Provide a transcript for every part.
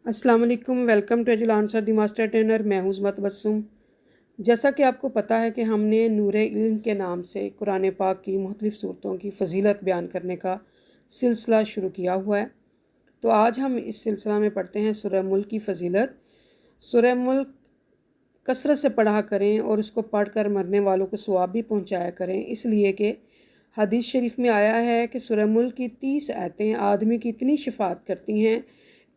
अस्सलाम वालेकुम, welcome to एजुल आंसर दी मास्टर ट्रेनर। मैं हूँ उज़्मत तबस्सुम। जैसा कि आपको पता है कि हमने नूरे इल्म के नाम से कुरान पाक की मुख्तलिफ़ सूरतों की फ़जीलत बयान करने का सिलसिला शुरू किया हुआ है। तो आज हम इस सिलसिला में पढ़ते हैं सूरह मुल्क की फ़जीलत। सूरह मुल्क कसरत से पढ़ा करें और उसको पढ़ कर मरने वालों को सवाब भी पहुँचाया करें, इसलिए कि हदीस शरीफ में आया है कि सूरह मुल्क की 30 आयतें आदमी की इतनी शफात करती हैं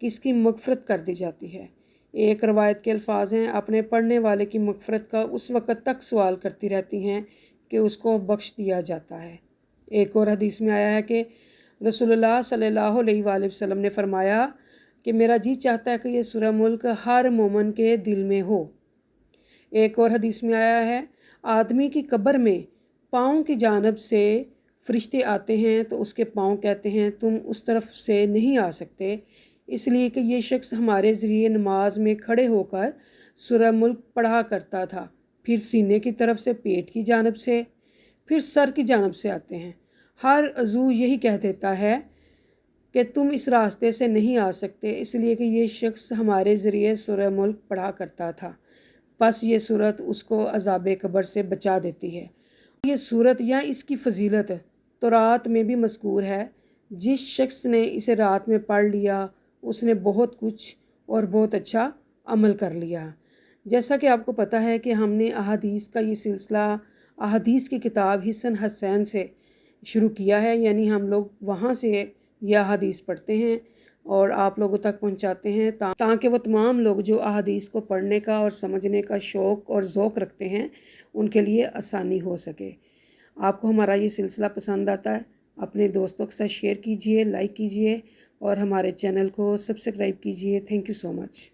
कि इसकी मग़फ़रत कर दी जाती है। एक रवायत के अल्फाज हैं, अपने पढ़ने वाले की मग़फ़रत का उस वक़्त तक सवाल करती रहती हैं कि उसको बख्श दिया जाता है। एक और हदीस में आया है कि रसूलुल्लाह सल्लल्लाहु अलैहि वसल्लम ने फ़रमाया कि मेरा जी चाहता है कि ये सूरह मुल्क हर मोमिन के दिल में हो। एक और हदीस में आया है, आदमी की कब्र में पाँव की जानिब से फ़रिश्ते आते हैं तो उसके पाँव कहते हैं तुम उस तरफ से नहीं आ सकते, इसलिए कि ये शख्स हमारे ज़रिए नमाज में खड़े होकर सूरह मुल्क पढ़ा करता था। फिर सीने की तरफ से, पेट की जानिब से, फिर सर की जानिब से आते हैं। हर अज़ू यही कह देता है कि तुम इस रास्ते से नहीं आ सकते, इसलिए कि ये शख्स हमारे ज़रिए सूरह मुल्क पढ़ा करता था। बस ये सूरत उसको अज़ाब कब्र से बचा देती है। ये सूरत या इसकी फ़जीलत तो रात में भी मज़कूर है। जिस शख्स ने इसे रात में पढ़ लिया उसने बहुत कुछ और बहुत अच्छा अमल कर लिया। जैसा कि आपको पता है कि हमने अहादीस का ये सिलसिला अहादीस की किताब हिसन हसैन से शुरू किया है, यानी हम लोग वहाँ से यह अहादीस पढ़ते हैं और आप लोगों तक पहुँचाते हैं ताकि वो तमाम लोग जो अहादीस को पढ़ने का और समझने का शौक़ और ज़ौक़ रखते हैं उनके लिए आसानी हो सके। आपको हमारा ये सिलसिला पसंद आता है, अपने दोस्तों के साथ शेयर कीजिए, लाइक कीजिए और हमारे चैनल को सब्सक्राइब कीजिए। Thank you so much.